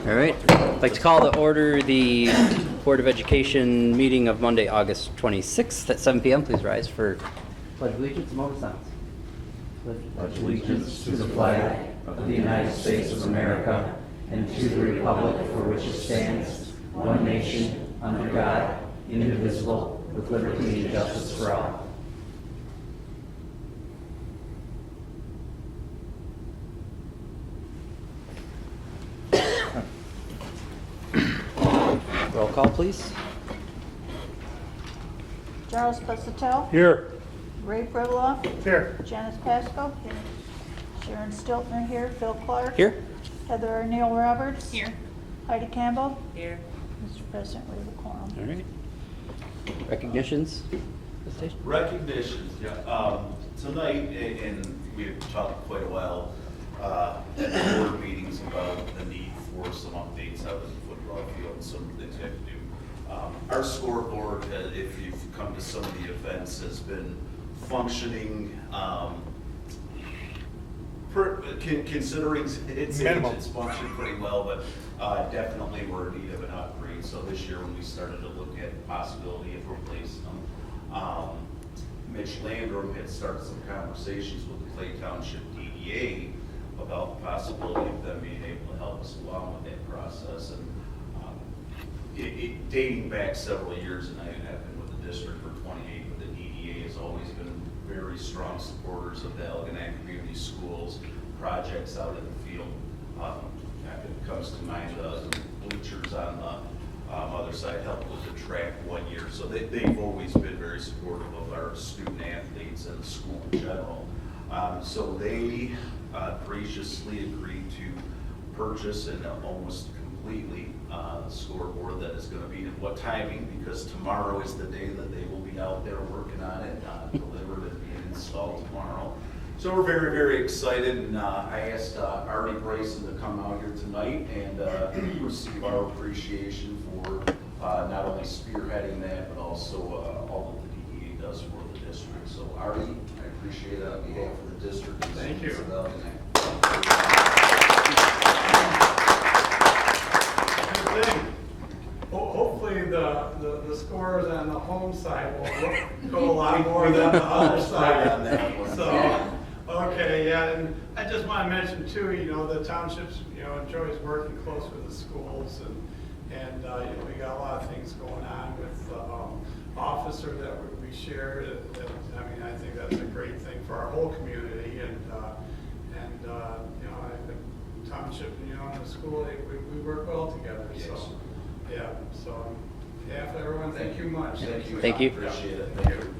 All right. I'd like to call to order the Board of Education meeting of Monday, August 26th at 7 p.m. Please rise for Pledge of Allegiance and moment of silence. Pledge allegiance to the flag of the United States of America and to the republic for which it stands, one nation, under God, indivisible, with liberty and justice for all. Roll call, please. Charles Pesatell. Here. Ray Priviloff. Here. Janice Pasco. Sharon Stiltner here. Phil Clark. Here. Heather Neal Roberts. Here. Heidi Campbell. Here. Mr. President, we have a quorum. All right. Recognitions. Recognitions, yeah. Tonight, and we've talked quite a while at the board meetings about the need for some updates out of the football field and some things we have to do. Our scoreboard, if you've come to some of the events, has been functioning, considering its age, Minimum. it's functioned pretty well, but definitely we're in need of an upgrade. So this year when we started to look at the possibility of replacing them, Mitch Landrum had started some conversations with the Clay Township DDA about the possibility of them being able to help us along with that process. And dating back several years, and I have been with the district for 28, but the DDA has always been very strong supporters of the Elginak Community Schools projects out in the field. It comes to mind the bleachers on the other side helped with the track one year. So they've always been very supportive of our student athletes and the school in general. So they graciously agreed to purchase and almost completely scoreboard that is going to be in what timing, because tomorrow is the day that they will be out there working on it, delivered and being installed tomorrow. So we're very, very excited, and I asked Artie Bryson to come out here tonight and receive our appreciation for not only spearheading that, but also all that the DDA does for the district. So Artie, I appreciate it on behalf of the district. Thank you. Hopefully the scores on the home side will go a lot more than the other side on that one. So, okay, yeah, and I just want to mention too, the townships, enjoys working close with the schools, and we got a lot of things going on with the officer that we share. I think that's a great thing for our whole community, and the township, and the school, we work well together. Yes. So, yeah. So, on behalf of everyone, thank you much. Thank you. Thank you. Appreciate it. Thank you.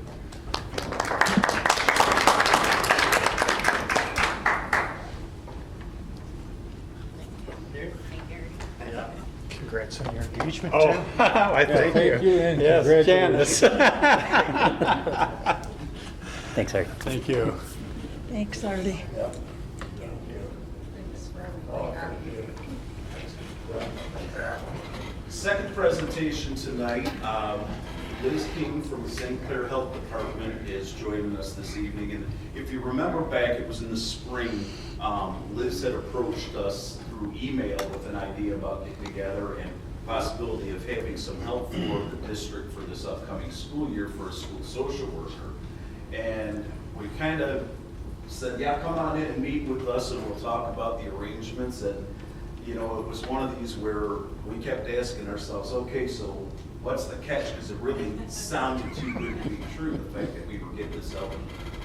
Congrats on your engagement. Oh, too. I thank you. And Yes, congratulations. Janice. Thanks, Eric. Thank you. Thanks, Artie. Second presentation tonight, Liz King from the St. Clair Health Department is joining us this evening. And if you remember back, it was in the spring, Liz had approached us through email with an idea about getting together and possibility of having some help for the district for this upcoming school year for a school social worker. And we kind of said, yeah, come on in and meet with us and we'll talk about the arrangements. And it was one of these where we kept asking ourselves, okay, so what's the catch? Because it really sounded too good to be true, the fact that we were getting this help.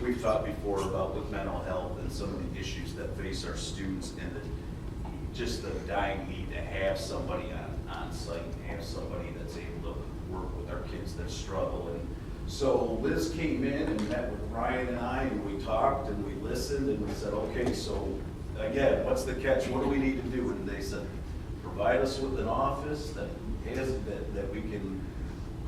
We've talked before about with mental health and some of the issues that face our students, and just the dying need to have somebody on site, have somebody that's able to work with our kids that struggle. And so Liz came in and met with Ryan and I, and we talked and we listened and we said, okay, so again, what's the catch? What do we need to do? And they said, provide us with an office that we can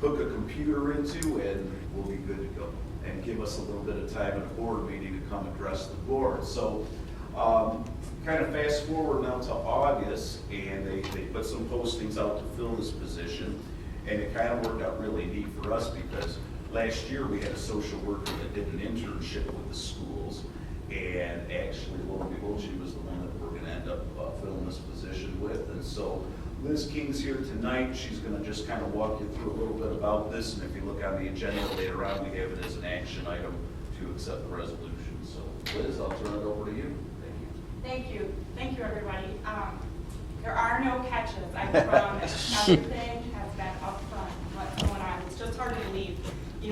hook a computer into and we'll be good to go. And give us a little bit of time at a board meeting to come address the board. So kind of fast forward now to August, and they put some postings out to fill this position, and it kind of worked out really neat for us because last year we had a social worker that did an internship with the schools, and actually lo and behold, she was the one that we're going to end up filling this position with. And so Liz King's here tonight. She's going to just kind of walk you through a little bit about this. And if you look on the agenda later on, we have it as an action item to accept the resolution. So Liz, I'll turn it over to you. Thank you. Thank you, everybody. There are no catches, I promise. Everything has been upfront, what's going on. It's just hard to believe,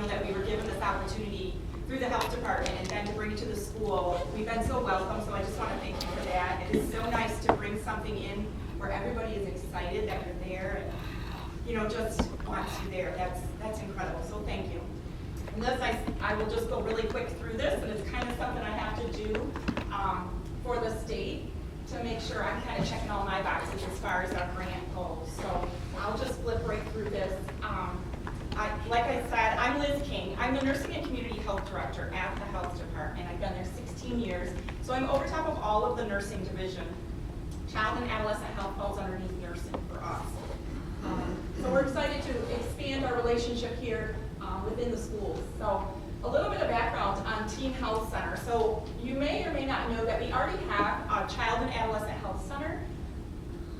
that we were given this opportunity through the health department and then to bring it to the school. We've been so welcome, so I just want to thank you for that. It is so nice to bring something in where everybody is excited that you're there and, just wants you there. That's incredible, so thank you. And this, I will just go really quick through this, and it's kind of something I have to do for the state to make sure I'm kind of checking all my boxes as far as our grant goes. So I'll just flip right through this. Like I said, I'm Liz King. I'm the Nursing and Community Health Director at the Health Department. I've been there 16 years. So I'm over top of all of the nursing division. Child and adolescent health falls underneath nursing for us. So we're excited to expand our relationship here within the schools. So a little bit of background on Teen Health Center. So you may or may not know that we already have a Child and Adolescent Health Center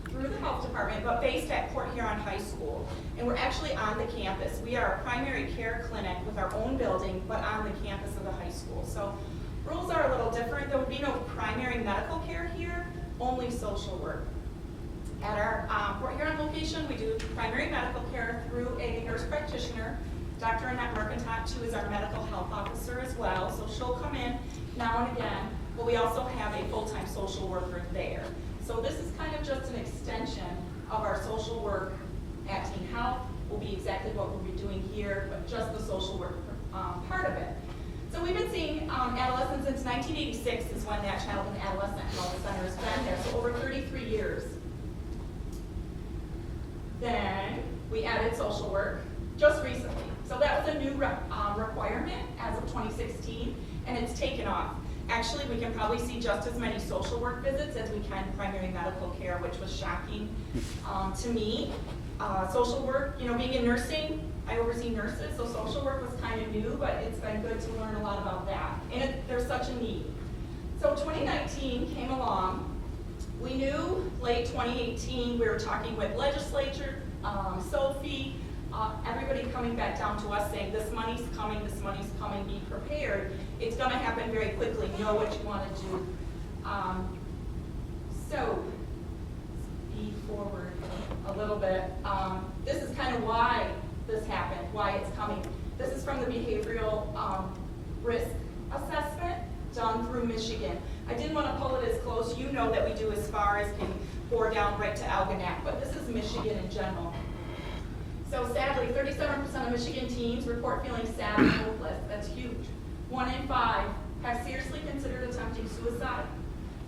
through the Health Department, but based at Port Huron High School. And we're actually on the campus. We are a primary care clinic with our own building, but on the campus of the high school. So rules are a little different. There would be no primary medical care here, only social work. At our Port Huron location, we do primary medical care through a nurse practitioner, Dr. Annette Mercantile, who is our medical health officer as well. So she'll come in now and again, but we also have a full-time social worker there. So this is kind of just an extension of our social work at Teen Health. Will be exactly what we'll be doing here, but just the social work part of it. So we've been seeing adolescents since 1986 is when that Child and Adolescent Health Center has been there, so over 33 years. Then we added social work just recently. So that was a new requirement as of 2016, and it's taken off. Actually, we can probably see just as many social work visits as we can primary medical care, which was shocking to me. Social work, being in nursing, I oversee nurses, so social work was kind of new, but it's been good to learn a lot about that. And there's such a need. So 2019 came along. We knew late 2018, we were talking with legislature, Sophie, everybody coming back down to us saying, this money's coming, be prepared. It's gonna happen very quickly, know what you wanna do. So, speed forward a little bit. This is kind of why this happened, why it's coming. This is from the behavioral risk assessment done through Michigan. I didn't want to pull it as close. You know that we do as far as can bore down right to Algonac, but this is Michigan in general. So sadly, 37% of Michigan teens report feeling sad and hopeless. That's huge. 1 in 5 have seriously considered attempting suicide.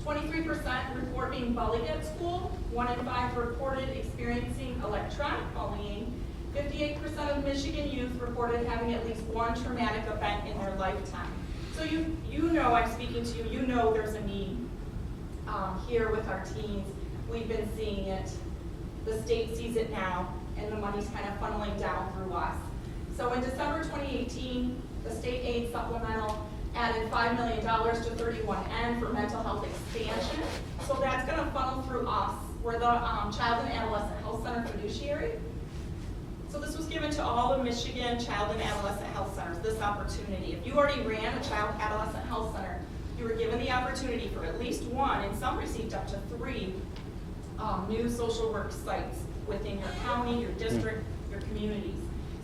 23% report being bullied at school. 1 in 5 reported experiencing electronic bullying. 58% of Michigan youth reported having at least one traumatic event in their lifetime. So you know, I'm speaking to you, you know there's a need here with our teens. We've been seeing it. The state sees it now, and the money's kind of funneling down through us. So in December 2018, the state aid supplemental added $5 million to 31N for mental health expansion. So that's going to funnel through us. We're the Child and Adolescent Health Center fiduciary. So this was given to all the Michigan Child and Adolescent Health Centers, this opportunity. If you already ran a Child Adolescent Health Center, you were given the opportunity for at least 1, and some received up to 3 new social work sites within your county, your district, your communities.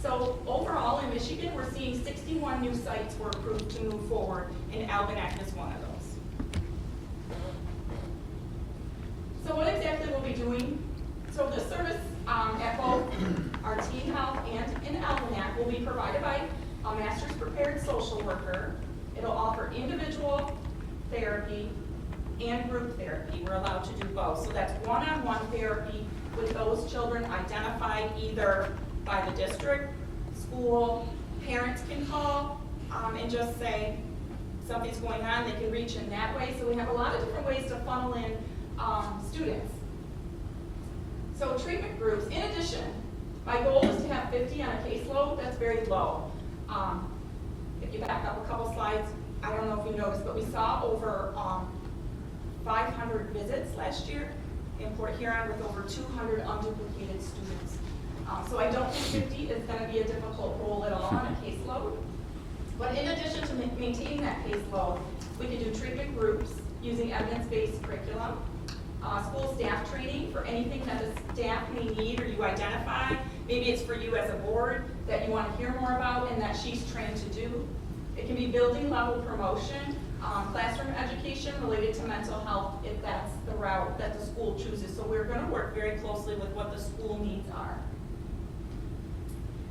So overall in Michigan, we're seeing 61 new sites were approved to move forward, and Algonac is one of those. So what exactly we'll be doing? So this service at both our Teen Health and in Algonac will be provided by a master's prepared social worker. It'll offer individual therapy and group therapy. We're allowed to do both. So that's one-on-one therapy with those children identified either by the district, school, parents can call and just say something's going on. They can reach in that way. So we have a lot of different ways to funnel in students. So treatment groups, in addition, my goal is to have 50 on a caseload. That's very low. If you back up a couple slides, I don't know if you noticed, but we saw over 500 visits last year in Port Huron with over 200 unduplicated students. So I don't think 50 is going to be a difficult role at all on a caseload. But in addition to maintaining that caseload, we can do treatment groups using evidence-based curriculum, school staff training for anything that the staff may need or you identify. Maybe it's for you as a board that you want to hear more about and that she's trained to do. It can be building level promotion, classroom education related to mental health if that's the route that the school chooses. So we're going to work very closely with what the school needs are.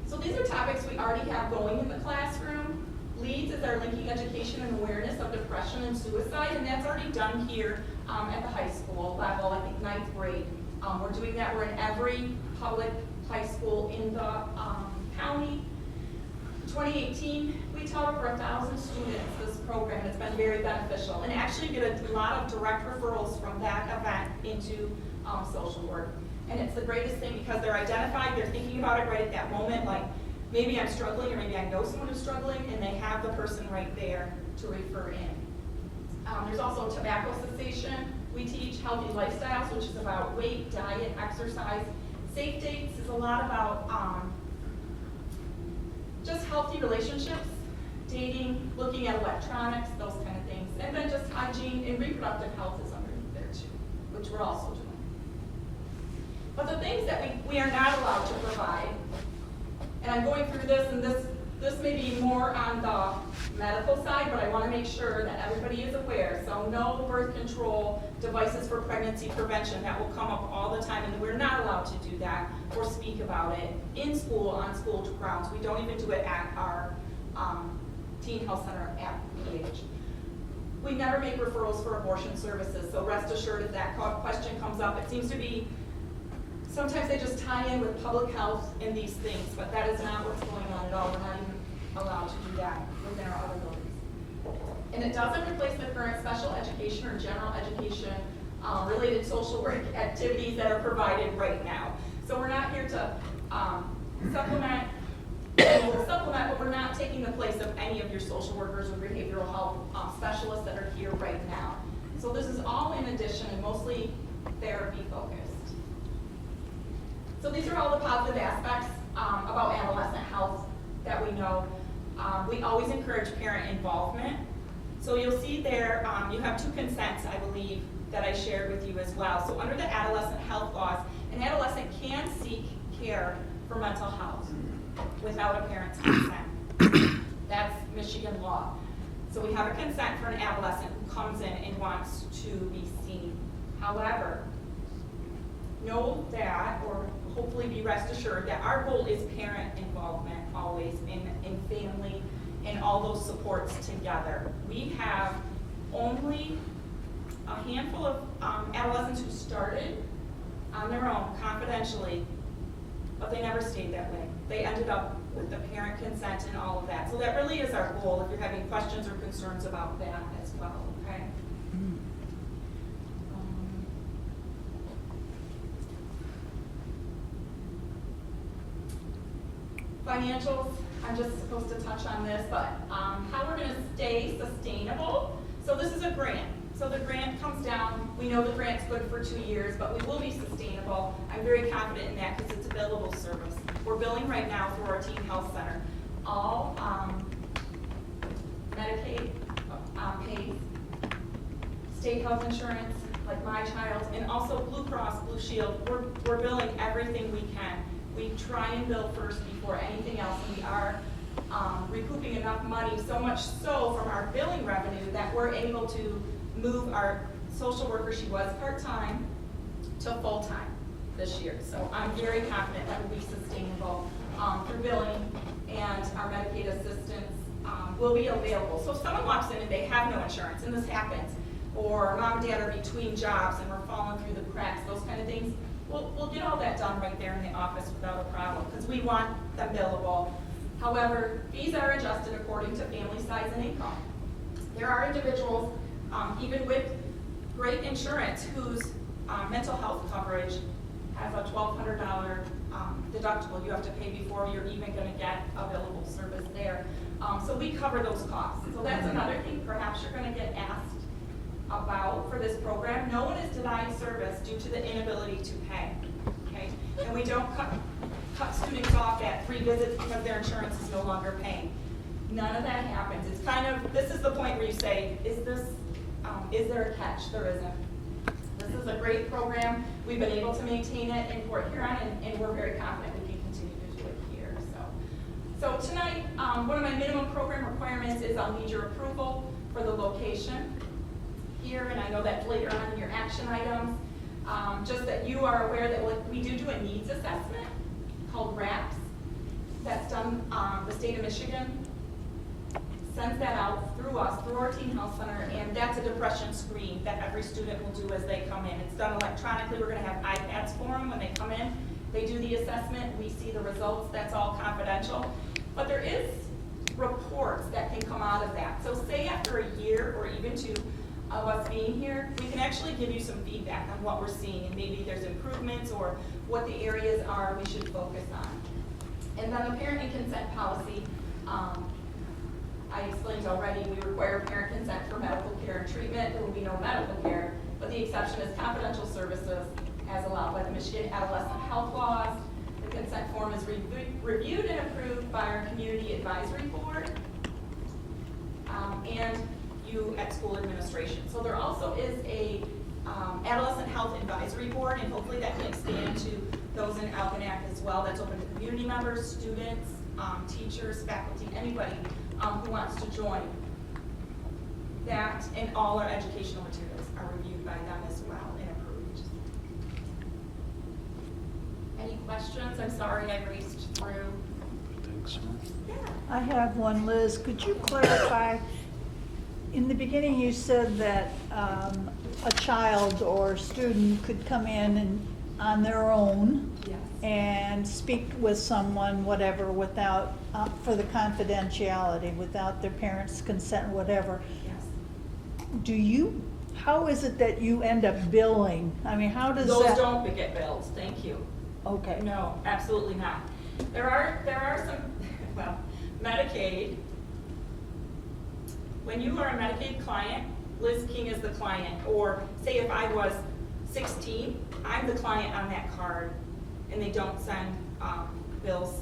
So these are topics we already have going in the classroom. LEADS is our linking education and awareness of depression and suicide, and that's already done here at the high school level, I think 9th grade. We're doing that, we're in every public high school in the county. 2018, we taught over 1,000 students this program, and it's been very beneficial. And actually get a lot of direct referrals from that event into social work. And it's the greatest thing because they're identified, they're thinking about it right at that moment, like maybe I'm struggling or maybe I know someone who's struggling, and they have the person right there to refer in. There's also tobacco cessation. We teach healthy lifestyles, which is about weight, diet, exercise. Safe dates is a lot about just healthy relationships, dating, looking at electronics, those kind of things. And then just hygiene and reproductive health is underneath there too, which we're also doing. But the things that we are not allowed to provide, and I'm going through this, and this may be more on the medical side, but I want to make sure that everybody is aware. So no birth control devices for pregnancy prevention. That will come up all the time, and we're not allowed to do that or speak about it in school, on school grounds. We don't even do it at our teen health center at PH. We never make referrals for abortion services, so rest assured if that question comes up, it seems to be sometimes they just tie in with public health and these things, but that is not what's going on at all. We're not even allowed to do that within our other buildings. And it doesn't replace the current special education or general education related social work activities that are provided right now. So we're not here to supplement, but we're not taking the place of any of your social workers or behavioral health specialists that are here right now. So this is all in addition and mostly therapy focused. So these are all the positive aspects about adolescent health that we know. We always encourage parent involvement. So you'll see there, you have 2 consents, I believe, that I shared with you as well. So under the adolescent health laws, an adolescent can seek care for mental health without a parent's consent. That's Michigan law. So we have a consent for an adolescent who comes in and wants to be seen. However, know that, or hopefully be rest assured, that our goal is parent involvement always in family and all those supports together. We have only a handful of adolescents who started on their own confidentially, but they never stayed that way. They ended up with the parent consent and all of that. So that really is our goal if you're having questions or concerns about that as well, okay? Financials, I'm just supposed to touch on this, but how we're going to stay sustainable. So this is a grant. So the grant comes down. We know the grant's good for 2 years, but we will be sustainable. I'm very confident in that because it's a billable service. We're billing right now through our teen health center. All Medicaid pays, state health insurance, like my child's, and also Blue Cross Blue Shield. We're billing everything we can. We try and bill first before anything else, and we are recouping enough money, so much so from our billing revenue that we're able to move our social worker, she was part-time, to full-time this year. So I'm very confident that will be sustainable through billing, and our Medicaid assistance will be available. So if someone walks in and they have no insurance, and this happens, or mom and dad are between jobs and we're falling through the cracks, those kind of things, we'll get all that done right there in the office without a problem, because we want them billable. However, fees are adjusted according to family size and income. There are individuals, even with great insurance, whose mental health coverage has a $1,200 deductible you have to pay before you're even going to get a billable service there. So we cover those costs. So that's another thing perhaps you're going to get asked about for this program. No one is denied service due to the inability to pay, okay? And we don't cut students off at 3 visits because their insurance is no longer paying. None of that happens. It's kind of, this is the point where you say, is there a catch? There isn't. This is a great program. We've been able to maintain it in Port Huron, and we're very confident we can continue to do it here. So tonight, one of my minimum program requirements is I'll need your approval for the location here, and I know that's later on in your action items. Just that you are aware that we do a needs assessment called RAPS. That's done, the state of Michigan sends that out through us, through our teen health center, and that's a depression screen that every student will do as they come in. It's done electronically. We're going to have iPads for them when they come in. They do the assessment. We see the results. That's all confidential. But there is reports that can come out of that. So say after a year or even 2 of us being here, we can actually give you some feedback on what we're seeing, and maybe there's improvements or what the areas are we should focus on. And then the parent and consent policy, I explained already, we require parent consent for medical care and treatment. There will be no medical care, but the exception is confidential services as allowed by the Michigan Adolescent Health Laws. The consent form is reviewed and approved by our Community Advisory Board and you at school administration. So there also is a Adolescent Health Advisory Board, and hopefully that can expand to those in Algonac as well. That's open to community members, students, teachers, faculty, anybody who wants to join. That and all our educational materials are reviewed by them as well and approved. Any questions? I'm sorry I raced through. Thanks. Yeah. I have one, Liz. Could you clarify, in the beginning you said that a child or student could come in and on their own Yes. and speak with someone, whatever, without, for the confidentiality, without their parents' consent, whatever. Yes. How is it that you end up billing? I mean, how does that? Those don't get bills, thank you. Okay. No, absolutely not. There are some, well, Medicaid. When you are a Medicaid client, Liz King is the client, or say if I was 16, I'm the client on that card, and they don't send bills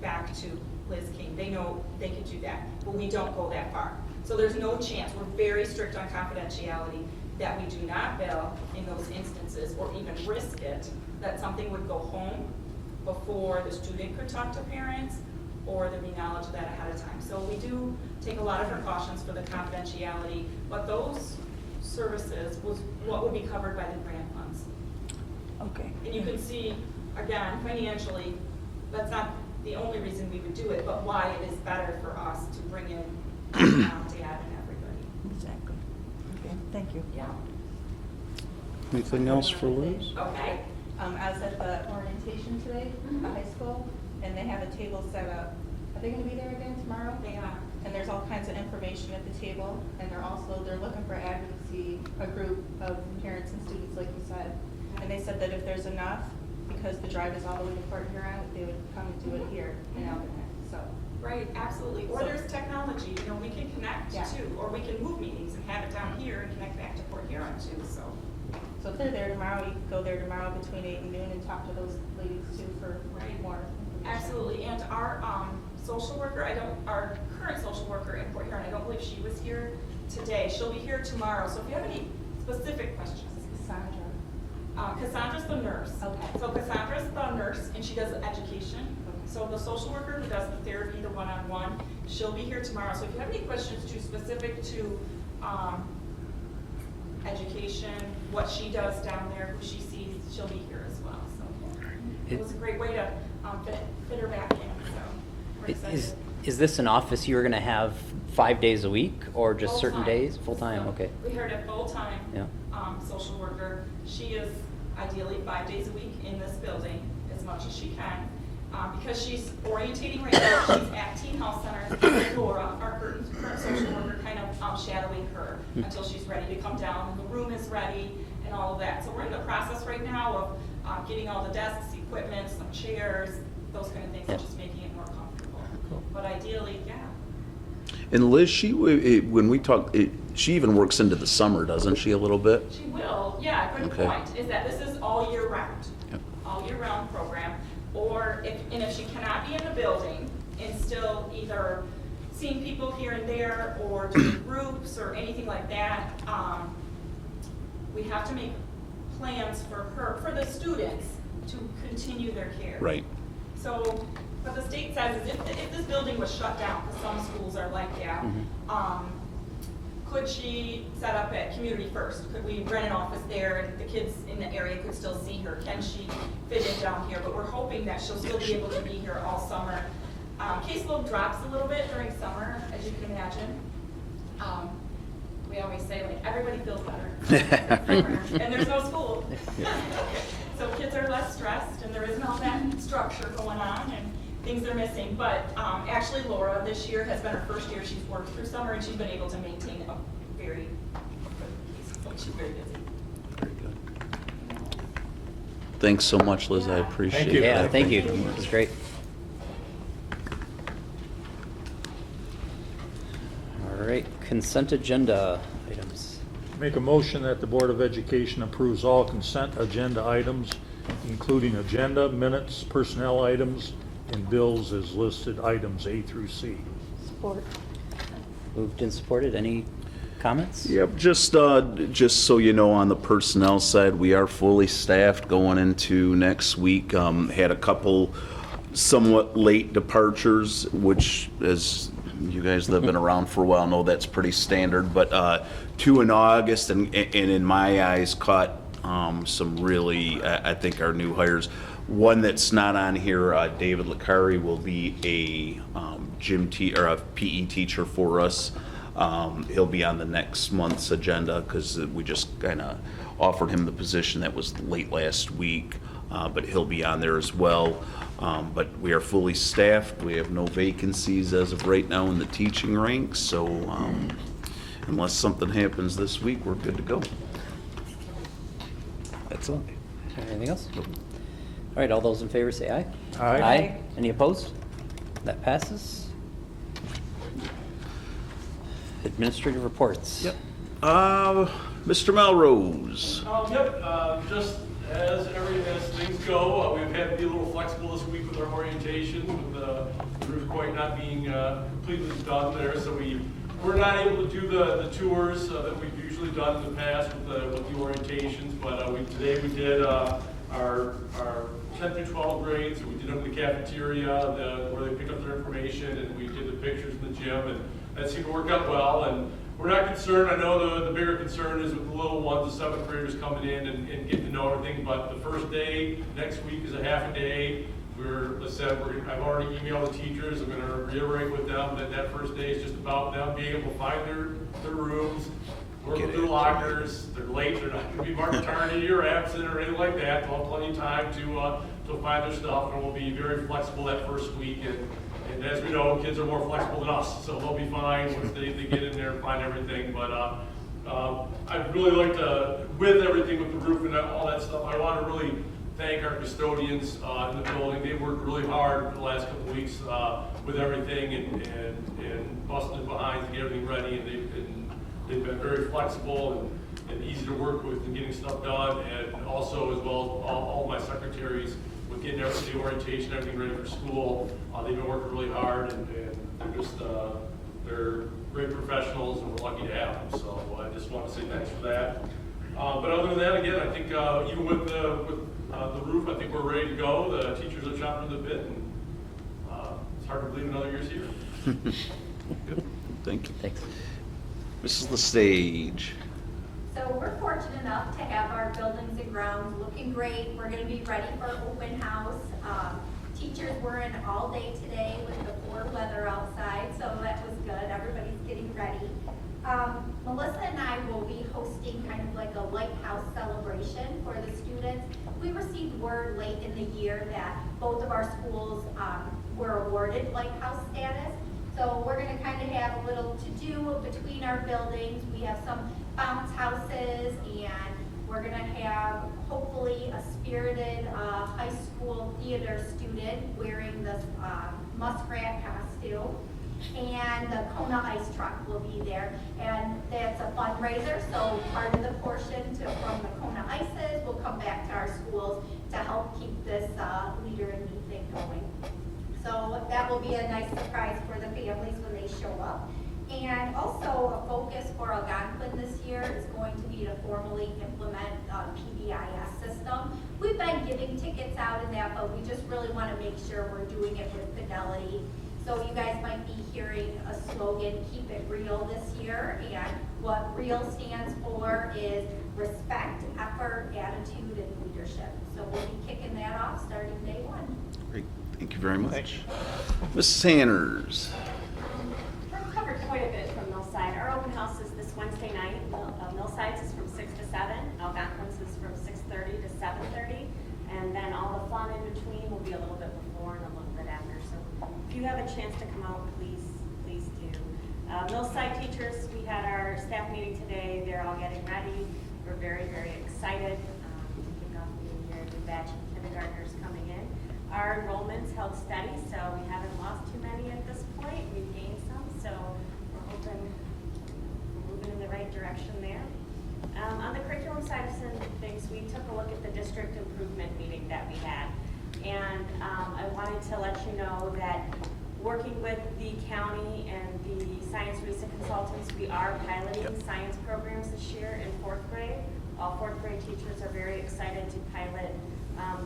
back to Liz King. They know they could do that, but we don't go that far. So there's no chance, we're very strict on confidentiality, that we do not bill in those instances, or even risk it, that something would go home before the student could talk to parents, or there'd be knowledge of that ahead of time. So we do take a lot of precautions for the confidentiality, but those services was what would be covered by the grant funds. Okay. And you can see, again, financially, that's not the only reason we would do it, but why it is better for us to bring in dad and everybody. Exactly. Okay, thank you. Yeah. Anything else for Liz? Okay. I was at the orientation today at the high school, and they have a table set up. Are they gonna be there again tomorrow? They are. And there's all kinds of information at the table, and they're looking for advocacy, a group of parents and students, like you said. And they said that if there's enough, because the drive is all the way to Port Huron, they would come and do it here in Algonac, so. Right, absolutely. Or there's technology, we can connect Yeah. too, or we can move meetings and have it down here and connect back to Port Huron too, so. So if they're there tomorrow, you could go there tomorrow between 8 and noon and talk to those ladies too for Right. more information. Absolutely, and our social worker, our current social worker in Port Huron, I don't believe she was here today. She'll be here tomorrow, so if you have any specific questions. Cassandra. Cassandra's the nurse. Okay. So Cassandra's the nurse, and she does education. So the social worker who does the therapy, the one-on-one, she'll be here tomorrow. So if you have any questions too specific to education, what she does down there, who she sees, she'll be here as well. So it was a great way to fit her back in, so we're excited. Is this an office you're gonna have 5 days a week, or just certain Full-time. days? Full-time, So okay. We hired a full-time Yeah. social worker. She is ideally 5 days a week in this building, as much as she can. Because she's orientating right now, she's at Teen Health Center, and Laura, our current social worker, kind of shadowing her until she's ready to come down, and the room is ready, and all of that. So we're in the process right now of getting all the desks, equipment, some chairs, those kind of things, and just making it more comfortable. Cool. But ideally, yeah. And Liz, when we talked, she even works into the summer, doesn't she, a little bit? She will, yeah, good Okay. point, is that this is all year round. Yep. All year round program, or if she cannot be in the building and still either seeing people here and there or doing groups or anything like that, we have to make plans for the students to continue their care. Right. So, what the state says is if this building was shut down, because some schools are like that, could she set up at Community First? Could we rent an office there and the kids in the area could still see her? Can she fit in down here? But we're hoping that she'll still be able to be here all summer. Caseload drops a little bit during summer, as you can imagine. We always say, like, everybody feels better. And there's no school. So kids are less stressed and there isn't all that structure going on and things are missing. But actually Laura this year has been her first year she's worked through summer and she's been able to maintain a very good pace. She's very busy. Very good. Thanks so much, Liz. I appreciate it. Yeah, thank you. It was great. All right, consent agenda items. Make a motion that the Board of Education approves all consent agenda items, including agenda, minutes, personnel items, and bills as listed items A through C. Support. Moved and supported. Any comments? Yep, just so you know, on the personnel side, we are fully staffed going into next week. Had a couple somewhat late departures, which, as you guys that have been around for a while know, that's pretty standard. But 2 in August, and in my eyes, caught some really, I think, our new hires. One that's not on here, David Licari will be a a PE teacher for us. He'll be on the next month's agenda because we just kind of offered him the position that was late last week, but he'll be on there as well. But we are fully staffed. We have no vacancies as of right now in the teaching ranks, so unless something happens this week, we're good to go. That's all. Anything else? All right, all those in favor say aye. Aye. Aye. Any opposed? That passes. Administrative reports. Yep. Mr. Melrose. Yep, just as things go, we've had to be a little flexible this week with our orientation, with the roof quite not being completely done there, so we're not able to do the tours that we've usually done in the past with the orientations, but today we did our 10 through 12 grades, and we did them in the cafeteria where they picked up their information, and we did the pictures in the gym, and that seemed to work out well. And we're not concerned. I know the bigger concern is with the little ones, the 7th graders coming in and getting to know everything. But the first day next week is a half a day. I've already emailed the teachers. I'm going to reiterate with them that first day is just about them being able to find their rooms, work with their lockers. They're late. They're not going to be marked tardy or absent or anything like that. They'll have plenty of time to find their stuff, and we'll be very flexible that first week. And as we know, kids are more flexible than us, so they'll be fine once they get in there and find everything. But I'd really like to, with everything with the roof and all that stuff, I want to really thank our custodians in the building. They worked really hard for the last couple of weeks with everything and busting behind to get everything ready. And they've been very flexible and easy to work with in getting stuff done. And also, as well as all my secretaries, with getting the orientation, everything ready for school. They've been working really hard, and they're great professionals, and we're lucky to have them. So I just want to say thanks for that. But other than that, again, I think even with the roof, I think we're ready to go. The teachers are chomping the bit, and it's hard to believe another year's here. Good. Thank you. Thanks. Mrs. LaStage. So we're fortunate enough to have our buildings and grounds looking great. We're going to be ready for open house. Teachers were in all day today with the poor weather outside, so that was good. Everybody's getting ready. Melissa and I will be hosting kind of like a lighthouse celebration for the students. We received word late in the year that both of our schools were awarded lighthouse status. So we're going to kind of have a little to-do between our buildings. We have some bounce houses, and we're going to have hopefully a spirited high school theater student wearing this muskrat costume. And the Kona ice truck will be there, and that's a fundraiser, so part of the portion from the Kona ices will come back to our schools to help keep this Leader in Me thing going. So that will be a nice surprise for the families when they show up. And also a focus for Algonquin this year is going to be to formally implement a PBIS system. We've been giving tickets out in that, but we just really want to make sure we're doing it with fidelity. So you guys might be hearing a slogan, keep it real this year. And what REAL stands for is respect, effort, attitude, and leadership. So we'll be kicking that off starting day one. Great, thank you very much. Ms. Sanders. We've covered quite a bit from Millside. Our open house is this Wednesday night. Millside's is from 6 to 7. Algonquin's is from 6:30 to 7:30. And then all the fun in between will be a little bit before and a little bit after. So if you have a chance to come out, please do. Millside teachers, we had our staff meeting today. They're all getting ready. We're very, very excited to kick off the new year. New batch of kindergartners coming in. Our enrollment's held steady, so we haven't lost too many at this point. We've gained some, so we're hoping we're moving in the right direction there. On the curriculum side of things, we took a look at the district improvement meeting that we had. And I wanted to let you know that working with the county and the Science RESA consultants, we are piloting science programs this year in 4th grade. All 4th grade teachers are very excited to pilot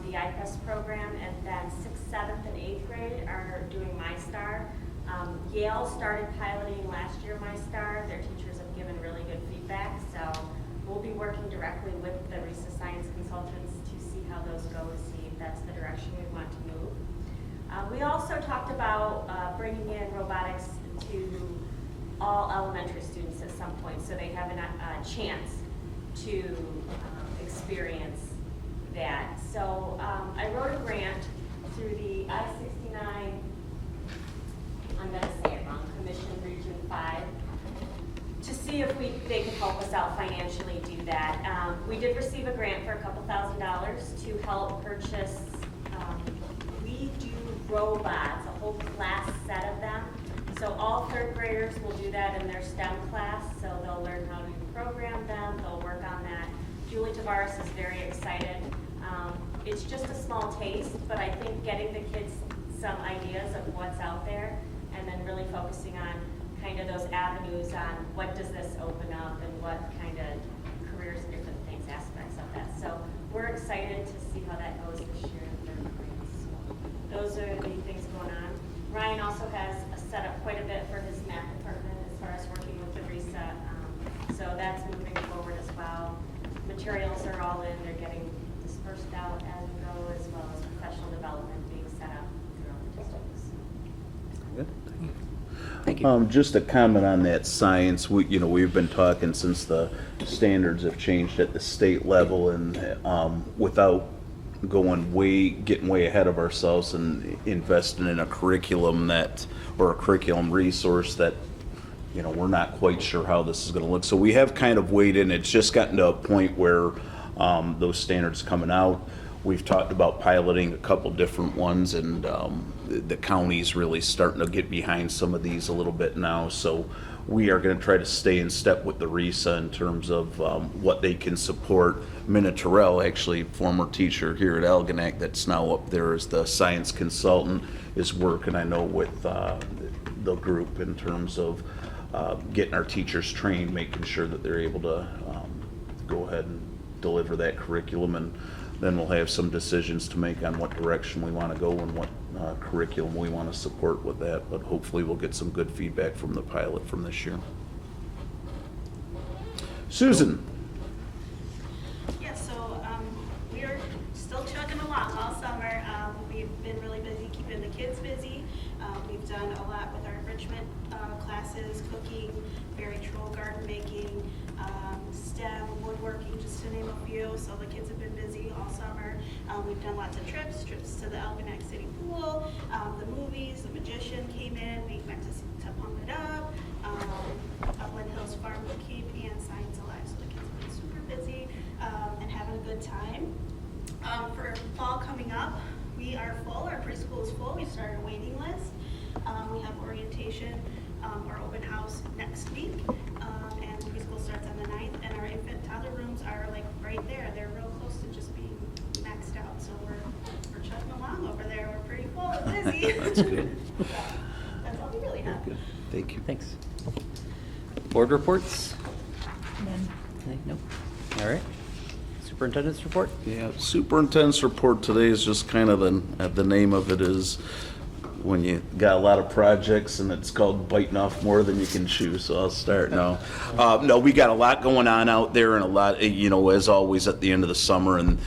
the IPES program, and then 6th, 7th, and 8th grade are doing MyStar. Yale started piloting last year MyStar. Their teachers have given really good feedback, so we'll be working directly with the RESA science consultants to see how those go, to see if that's the direction we want to move. We also talked about bringing in robotics to all elementary students at some point, so they have a chance to experience that. So I wrote a grant through the I-69, I'm going to say it wrong, Commission Region 5, to see if they could help us out financially do that. We did receive a grant for a couple $1,000s to help purchase, we do robots, a whole class set of them. So all 3rd graders will do that in their STEM class, so they'll learn how to program them, they'll work on that. Julie Tavares is very excited. It's just a small taste, but I think getting the kids some ideas of what's out there and then really focusing on kind of those avenues on what does this open up and what kind of careers and different things, aspects of that. So we're excited to see how that goes this year in 3rd grade. So those are the things going on. Ryan also has set up quite a bit for his math department as far as working with the RESA. So that's moving forward as well. Materials are all in, they're getting dispersed out as we go, as well as professional development being set up throughout the districts. Good. Thank you. Just a comment on that science. We've been talking since the standards have changed at the state level, and without getting way ahead of ourselves and investing in a curriculum or a curriculum resource that we're not quite sure how this is going to look. So we have kind of weighed in. It's just gotten to a point where those standards coming out. We've talked about piloting a couple different ones, and the county's really starting to get behind some of these a little bit now. So we are going to try to stay in step with the RESA in terms of what they can support. Minna Terrell, actually former teacher here at Algonac, that's now up there as the science consultant, is working, I know, with the group in terms of getting our teachers trained, making sure that they're able to go ahead and deliver that curriculum, and then we'll have some decisions to make on what direction we want to go and what curriculum we want to support with that, but hopefully we'll get some good feedback from the pilot from this year. Susan. Yeah, so we are still chugging along all summer. We've been really busy keeping the kids busy. We've done a lot with our enrichment classes, cooking, berry troll, garden making, STEM, woodworking, just to name a few. So the kids have been busy all summer. We've done lots of trips to the Algonac City Pool, the movies, The Magician came in, we went to Pump It Up, Upland Hills Farm to Keep, and Science Alive. So the kids have been super busy and having a good time. For fall coming up, we are full. Our preschool is full. We started a waiting list. We have orientation, or open house next week, and preschool starts on the 9th, and our infant toddler rooms are like right there. They're real close to just being maxed out, so we're chugging along over there. We're pretty full and busy. That's good. That's all we really have. Thank you. Thanks. Board reports? None. Nope. All right. Superintendent's report? Yeah, superintendent's report today is just kind of the name of it is when you got a lot of projects and it's called biting off more than you can chew, so I'll start now. No, we got a lot going on out there and a lot, as always at the end of the summer, and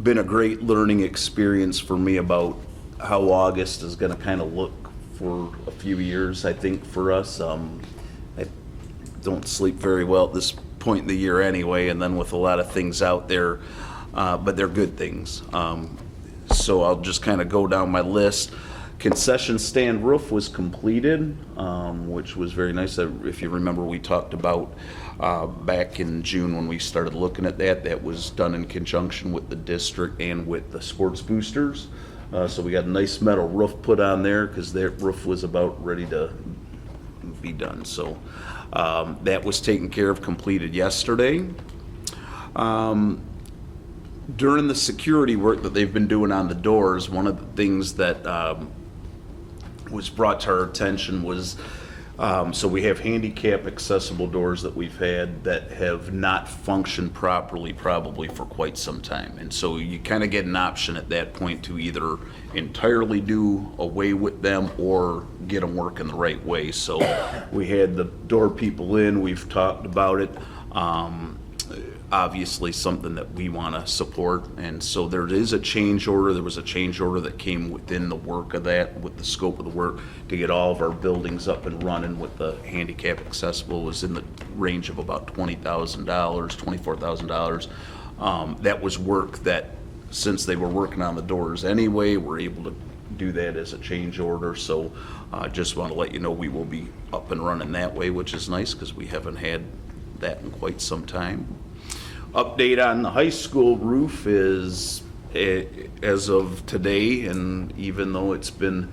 been a great learning experience for me about how August is gonna kind of look for a few years, I think, for us. I don't sleep very well at this point in the year anyway, and then with a lot of things out there, but they're good things. So I'll just kind of go down my list. Concession stand roof was completed, which was very nice. If you remember, we talked about back in June when we started looking at that. That was done in conjunction with the district and with the sports boosters. So we got a nice metal roof put on there because that roof was about ready to be done. So that was taken care of, completed yesterday. During the security work that they've been doing on the doors, one of the things that was brought to our attention was, so we have handicap accessible doors that we've had that have not functioned properly probably for quite some time. And so you kind of get an option at that point to either entirely do away with them or get them working the right way. So we had the door people in, we've talked about it. Obviously something that we want to support, and so there is a change order. There was a change order that came within the work of that, with the scope of the work, to get all of our buildings up and running with the handicap accessible. It was in the range of about $20,000, $24,000. That was work that, since they were working on the doors anyway, we're able to do that as a change order. So just want to let you know we will be up and running that way, which is nice because we haven't had that in quite some time. Update on the high school roof is, as of today, and even though it's been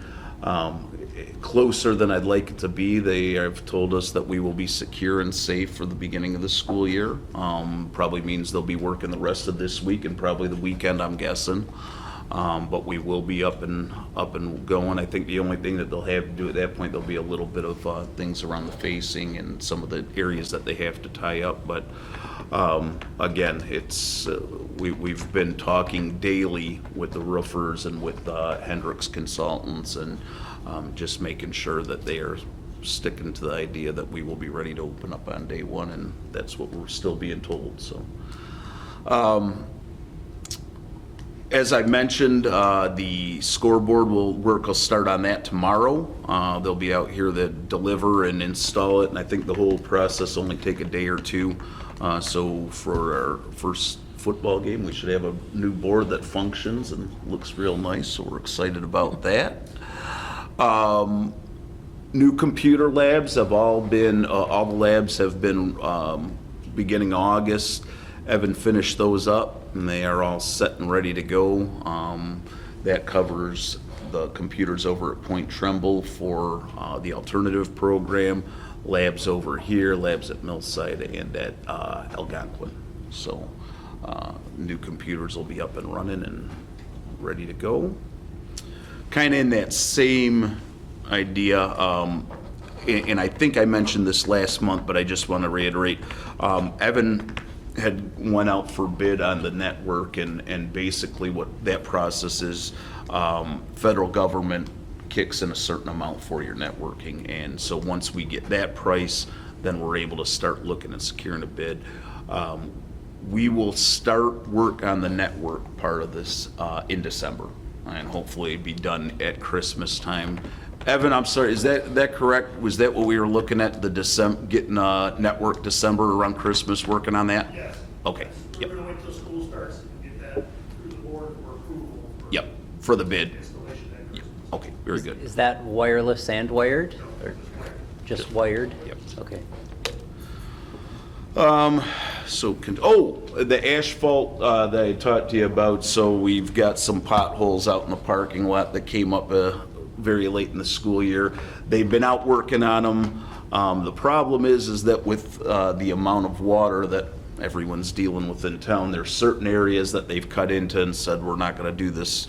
closer than I'd like it to be, they have told us that we will be secure and safe for the beginning of the school year. Probably means they'll be working the rest of this week and probably the weekend, I'm guessing. But we will be up and going. I think the only thing that they'll have to do at that point, there'll be a little bit of things around the facing and some of the areas that they have to tie up. But again, it's we've been talking daily with the roofers and with Hendricks Consultants, and just making sure that they are sticking to the idea that we will be ready to open up on day one, and that's what we're still being told. So. As I mentioned, the scoreboard will start on that tomorrow. They'll be out here to deliver and install it, and I think the whole process will only take a day or two. So for our first football game, we should have a new board that functions and looks real nice, so we're excited about that. New computer labs have all the labs have been beginning August. Evan finished those up, and they are all set and ready to go. That covers the computers over at Point Trumbull for the alternative program, labs over here, labs at Millside and at Algonquin. So new computers will be up and running and ready to go. Kind of in that same idea, and I think I mentioned this last month, but I just want to reiterate, Evan had went out for bid on the network, and basically what that process is, federal government kicks in a certain amount for your networking, and so once we get that price, then we're able to start looking at securing a bid. We will start work on the network part of this in December, and hopefully be done at Christmas time. Evan, I'm sorry, is that correct? Was that what we were looking at, the getting network December around Christmas, working on that? Yes. Okay. We're gonna wait till school starts and get that through the board for approval. Yep, for the bid. Installation at Yep. Christmas. Okay, very good. Is that wireless and wired? Or just wired? Yep. Okay. The asphalt that I talked to you about, so we've got some potholes out in the parking lot that came up very late in the school year. They've been out working on them. The problem is that with the amount of water that everyone's dealing with in town, there's certain areas that they've cut into and said, we're not gonna do this.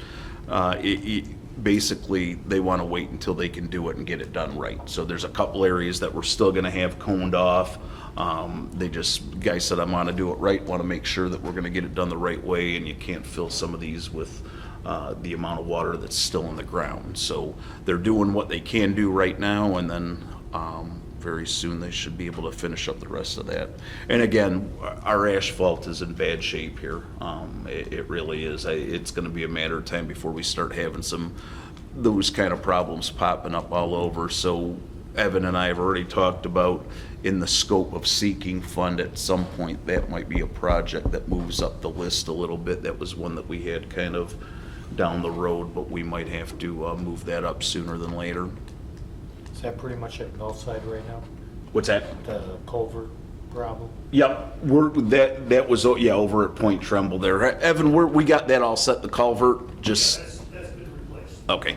Basically, they wanna wait until they can do it and get it done right. So there's a couple areas that we're still gonna have coned off. Guy said, I wanna do it right, wanna make sure that we're gonna get it done the right way, and you can't fill some of these with the amount of water that's still in the ground. So they're doing what they can do right now, and then very soon they should be able to finish up the rest of that. And again, our asphalt is in bad shape here. It really is. It's gonna be a matter of time before we start having those kind of problems popping up all over. So Evan and I have already talked about, in the scope of seeking fund at some point, that might be a project that moves up the list a little bit. That was one that we had kind of down the road, but we might have to move that up sooner than later. Is that pretty much at Northside right now? What's that? The culvert problem? Yep, that was, over at Point Tremble there. Evan, we got that all set, the culvert, just, That's been replaced. okay.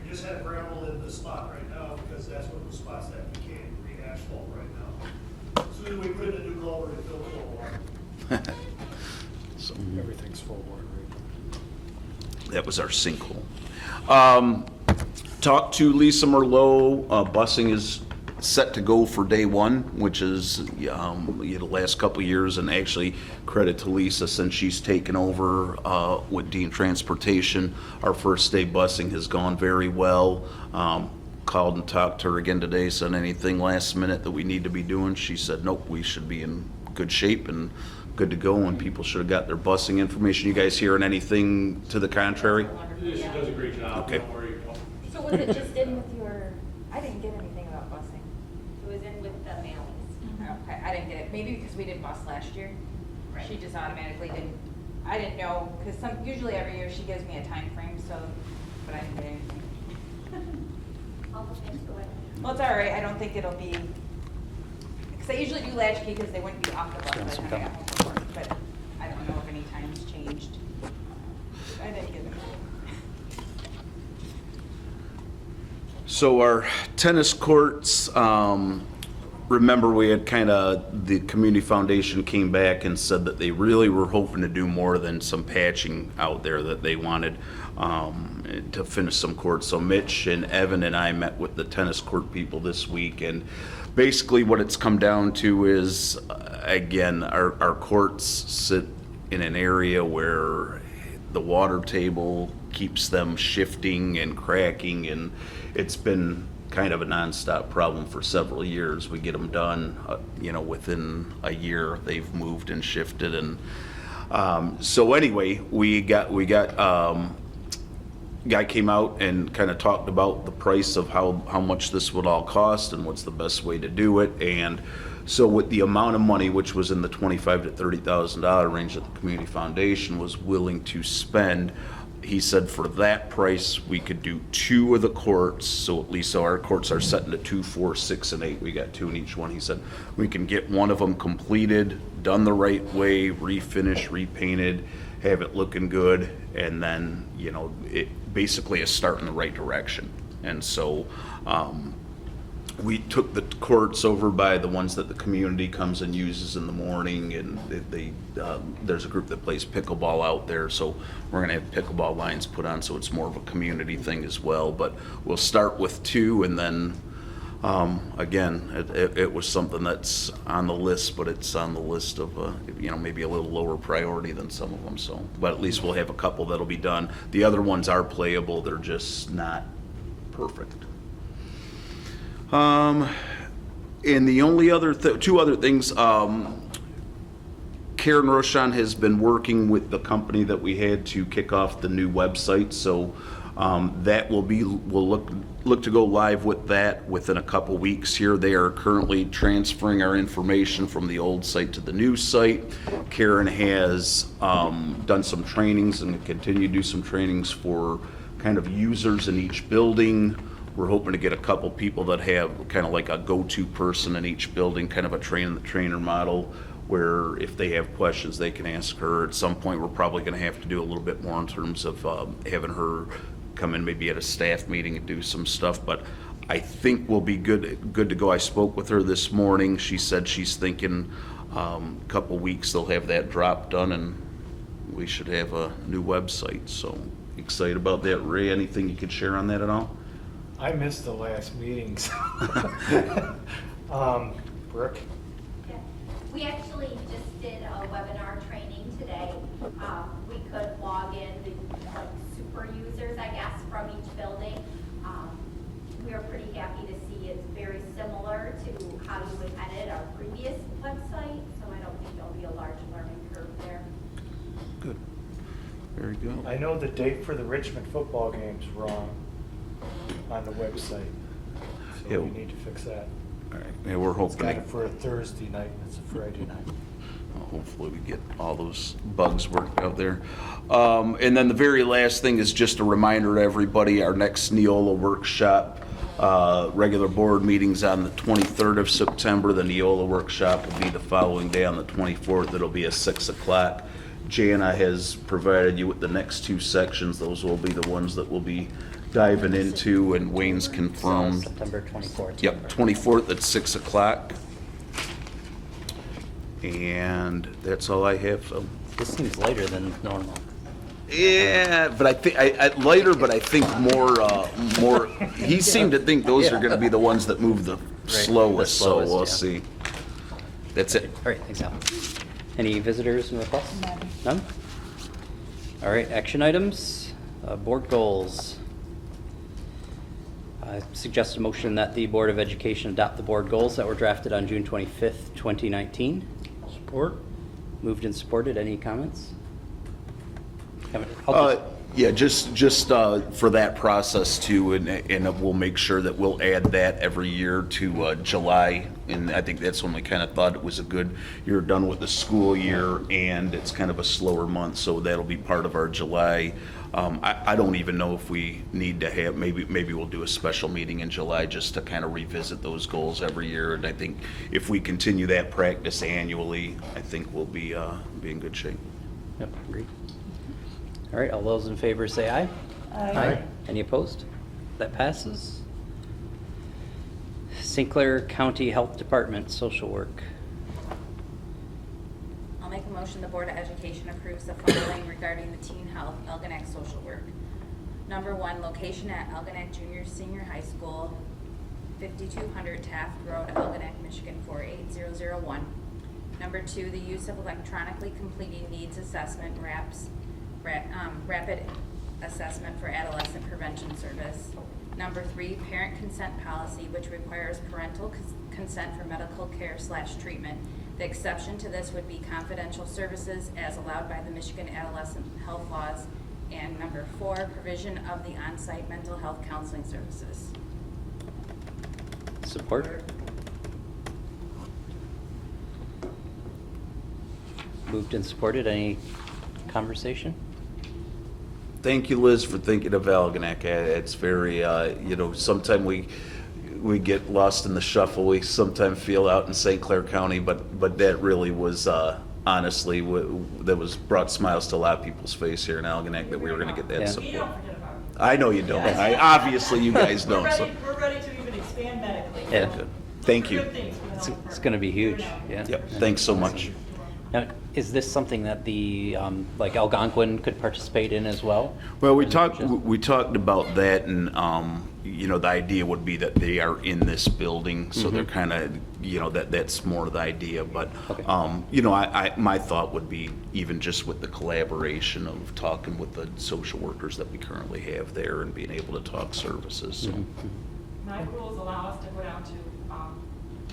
We just have gravel in the spot right now because that's one of the spots that we can't re-asphalt right now. As soon as we put in a new culvert, it fills full of water. So Everything's full of water right now. that was our sinkhole. Talked to Lisa Merlot. Busing is set to go for day one, which is the last couple of years, and actually credit to Lisa since she's taken over with Dean Transportation. Our first day busing has gone very well. Called and talked to her again today, said anything last minute that we need to be doing. She said, nope, we should be in good shape and good to go, and people should have got their busing information. You guys hearing anything to the contrary? Yeah, she does a great job. Okay. Don't worry. So was it just in with your, I didn't get anything about busing. It was in with the mailings. Okay, I didn't get it. Maybe because we didn't bus last year. Right. She just automatically didn't, I didn't know, because usually every year she gives me a time frame, so, but I didn't get anything. All the things go in. Well, it's all right. I don't think it'll be, because I usually do latchkey because they wouldn't be off the bus by the time I got home from work, but I don't know if any time's changed. I didn't get anything. So our tennis courts, remember we had the community foundation came back and said that they really were hoping to do more than some patching out there, that they wanted to finish some courts. So Mitch and Evan and I met with the tennis court people this week, and basically what it's come down to is, again, our courts sit in an area where the water table keeps them shifting and cracking, and it's been kind of a nonstop problem for several years. We get them done, within a year they've moved and shifted, and so anyway, we got guy came out and kind of talked about the price of how much this would all cost and what's the best way to do it. And so with the amount of money, which was in the $25,000 to $30,000 range that the community foundation was willing to spend, he said for that price we could do 2 of the courts. So at least our courts are set into 2, 4, 6, and 8. We got 2 in each one. He said we can get one of them completed, done the right way, refinished, repainted, have it looking good, and then it basically is starting the right direction. And so we took the courts over by the ones that the community comes and uses in the morning, and there's a group that plays pickleball out there, so we're gonna have pickleball lines put on, so it's more of a community thing as well. But we'll start with 2, and then again, it was something that's on the list, but it's on the list of maybe a little lower priority than some of them. So, but at least we'll have a couple that'll be done. The other ones are playable; they're just not perfect. And the only other 2 other things, Karen Roshan has been working with the company that we had to kick off the new website, so that we'll look to go live with that within a couple weeks here. They are currently transferring our information from the old site to the new site. Karen has done some trainings and continue to do some trainings for kind of users in each building. We're hoping to get a couple people that have kind of like a go-to person in each building, kind of a trainer model, where if they have questions, they can ask her. At some point, we're probably going to have to do a little bit more in terms of having her come in maybe at a staff meeting and do some stuff, but I think we'll be good to go. I spoke with her this morning. She said she's thinking a couple weeks they'll have that drop done and we should have a new website. So excited about that. Ray, anything you could share on that at all? I missed the last meetings. Brooke? Yeah. We actually just did a webinar training today. We could log in the like super users, I guess, from each building. We are pretty happy to see it's very similar to how you would edit our previous website, so I don't think there'll be a large learning curve there. Good. Very good. I know the date for the Richmond football game's wrong on the website, so Yeah. we need to fix that. All right. Yeah, we're It's hoping got to- it for a Thursday night, and it's a Friday night. hopefully we get all those bugs worked out there. And then the very last thing is just a reminder to everybody, our next Neola workshop, regular board meetings on the 23rd of September. The Neola workshop will be the following day on the 24th. It'll be at 6 o'clock. Jana has provided you with the next two sections. Those will be the ones that we'll be diving into, and Wayne's confirmed. September 24th. Yep, 24th at 6 o'clock. And that's all I have, so. This seems later than normal. Yeah, but I think, lighter, but I think more, he seemed to think those are gonna be the ones that move the slowest, so slowest, we'll yeah. see. That's it. All right, thanks, Al. Any visitors and requests? None? All right, action items, board goals. I suggest a motion that the Board of Education adopt the board goals that were drafted on June 25th, 2019. Support? Moved and supported. Any comments? I'll Yeah, just for that process too, and we'll make sure that we'll add that every year to July. And I think that's when we kind of thought it was a good, you're done with the school year and it's kind of a slower month, so that'll be part of our July. I don't even know if we need to have, maybe we'll do a special meeting in July just to kind of revisit those goals every year. And I think if we continue that practice annually, I think we'll be in good shape. Yep, agreed. All right, all those in favor say aye. Aye. Any opposed? That passes. St. Clair County Health Department, social work. I'll make a motion the Board of Education approves the following regarding the teen health Algonac social work. Number 1, location at Algonac Junior Senior High School, 5200 Taft Road, Algonac, Michigan 48001. Number 2, the use of electronically completing needs assessment rapid assessment for adolescent prevention service. Number 3, parent consent policy, which requires parental consent for medical care/treatment. The exception to this would be confidential services as allowed by the Michigan adolescent health laws. And number 4, provision of the on-site mental health counseling services. Support? Moved and supported. Any conversation? Thank you, Liz, for thinking of Algonac. It's very, sometimes we get lost in the shuffle. We sometimes feel out in St. Clair County, but that really was, honestly, that was brought smiles to a lot of people's face here in Algonac that we were going to get that Yeah. support. We don't forget about it. I know you don't. Obviously, you guys don't. So. We're ready to even expand medically. Yeah. so Good. Thank you. good things for the health It's going to be huge, department. yeah. Yep. Thanks so much. Now, is this something that the, like Algonquin could participate in as well? Well, we Is it talked just- about that, and the idea would be that they are in this building, so they're kind of that's more the idea. But Okay. my thought would be even just with the collaboration of talking with the social workers that we currently have there and being able to talk services. So. My rules allow us to go down to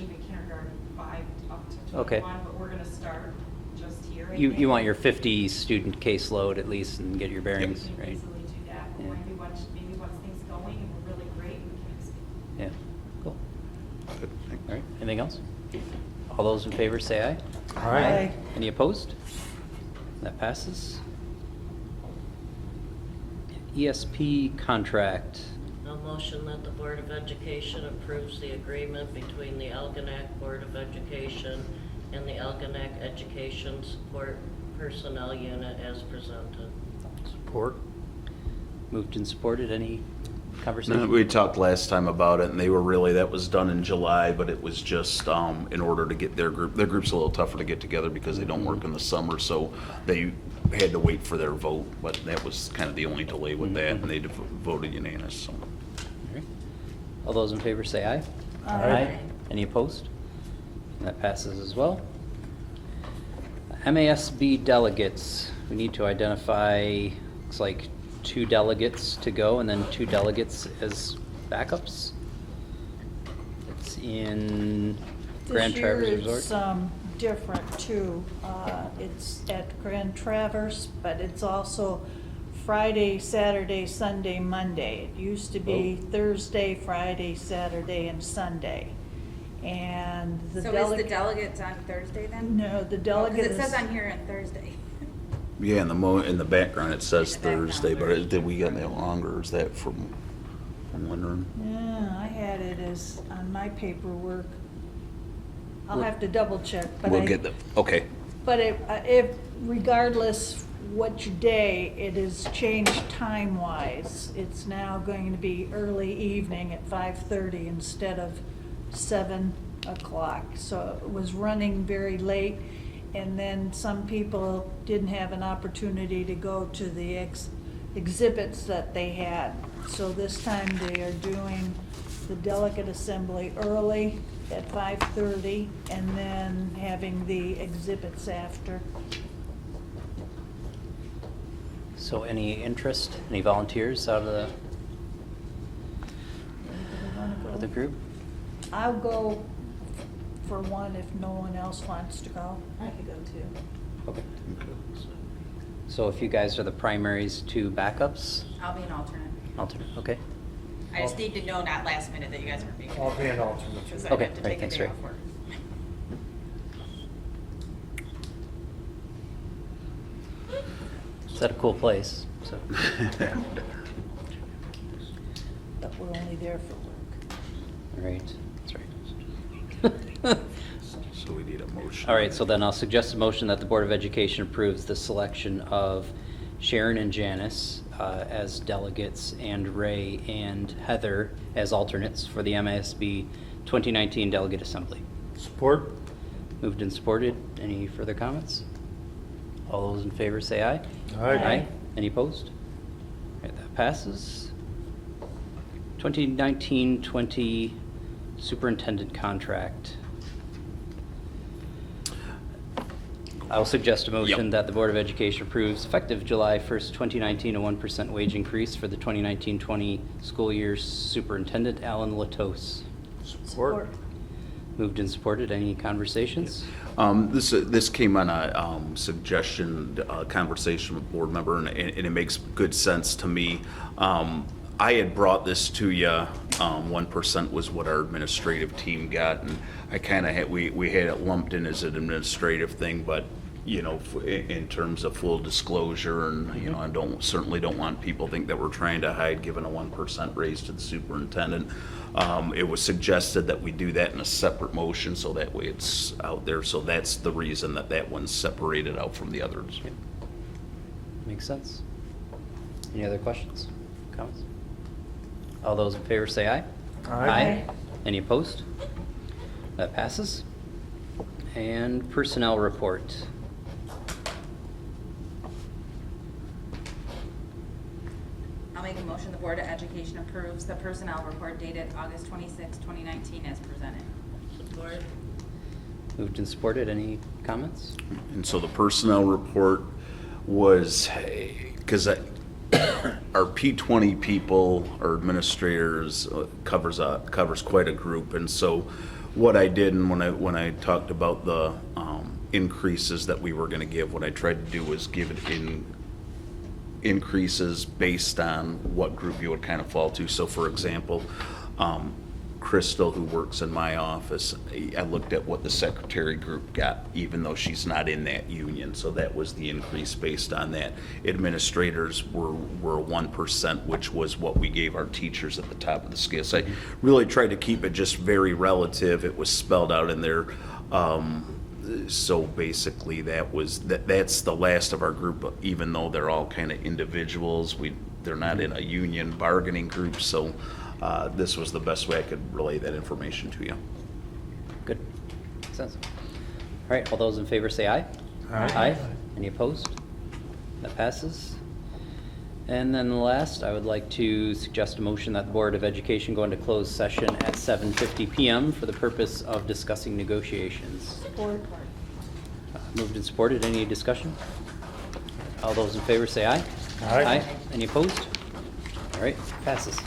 even kindergarten 5 up to Okay. 21, but we're going to start just here. I You think. want your 50 student caseload at least and get your We bearings, can right? easily do that, but Yeah. maybe once things going and we're really great, we can expand. Yeah, cool. Good. Thanks. All right, anything else? All those in favor say aye. Aye. Any opposed? That passes. ESP contract. A motion that the Board of Education approves the agreement between the Algonac Board of Education and the Algonac Education Support Personnel Unit as presented. Support? Moved and supported. Any conversation? We talked last time about it, and they were really, that was done in July, but it was just in order to get their group's a little tougher to get together because they don't work in the summer, so they had to wait for their vote, but that was kind of the only delay with that, and they voted unanimous, so. All right. All those in favor say aye. Aye. Any opposed? That passes as well. MASB delegates, we need to identify, looks like 2 delegates to go and then 2 delegates as backups. It's in Grand Traverse This year Resort. it's different too. It's at Grand Traverse, but it's also Friday, Saturday, Sunday, Monday. It used to be Thursday, Friday, Saturday, and Sunday. And the So is the delegates on Thursday then? No, the Oh, 'cause delegate it says is, on here on Thursday. Yeah, in the background it says In the background. Thursday, but did we get that wrong, or is that from wondering? yeah, I had it as on my paperwork. I'll have to double check, but We'll I. get the, okay. But if regardless which day, it is changed time-wise. It's now going to be early evening at 5:30 instead of 7 o'clock. So it was running very late, and then some people didn't have an opportunity to go to the exhibits that they had. So this time they are doing the delegate assembly early at 5:30 and then having the exhibits after. So any interest, any volunteers out of Anybody wanna go? the group? I'll go for one if no one else wants to go. I could go too. Okay. So if you guys are the primaries, 2 backups, I'll be an alternate. alternate, okay? I just need to know not last minute that you guys are being. I'll be an alternate. Because I Okay, have to right, take a thanks, day Ray. off work. It's at a cool place, so. But we're only there for work. All right, that's right. So we need a motion. All right, so then I'll suggest a motion that the Board of Education approves the selection of Sharon and Janice as delegates and Ray and Heather as alternates for the MASB 2019 Delegate Assembly. Support? Moved and supported. Any further comments? All those in favor say aye. Aye. Any opposed? All right, that passes. 2019-20 Superintendent Contract. I'll suggest a motion that the Board of Education approves effective July 1st, 2019, a 1% wage increase for the 2019-20 school year Superintendent Alan Latos. Support? Moved and supported. Any conversations? This came on a suggestion, conversation with board member, and it makes good sense to me. I had brought this to you, 1% was what our administrative team got, and I kind of had, we had it lumped in as an administrative thing, but, you know, in terms of full disclosure, and, you know, I certainly don't want people to think that we're trying to hide giving a 1% raise to the superintendent. It was suggested that we do that in a separate motion, so that way it's out there, so that's the reason that one's separated out from the others. Makes sense. Any other questions, comments? All those in favor say aye. Aye. Any opposed? That passes. And personnel report. I'll make a motion, the Board of Education approves the personnel report dated August 26, 2019 as presented. Support? Moved and supported. Any comments? And so the personnel report was, because our P20 people, our administrators, covers quite a group. And so what I did, and when I talked about the increases that we were going to give, what I tried to do was give it in increases based on what group you would kind of fall to. So for example, Crystal, who works in my office, I looked at what the secretary group got, even though she's not in that union. So that was the increase based on that. Administrators were 1%, which was what we gave our teachers at the top of the scale. So I really tried to keep it just very relative. It was spelled out in there. So basically that's the last of our group, even though they're all kind of individuals. they're not in a union bargaining group, so this was the best way I could relay that information to you. Good. Makes sense. All right, all those in favor say aye. Aye. Any opposed? That passes. And then last, I would like to suggest a motion that the Board of Education go into closed session at 7:50 PM for the purpose of discussing negotiations. Support. Moved and supported. Any discussion? All those in favor say aye. Aye. Any opposed? All right, passes.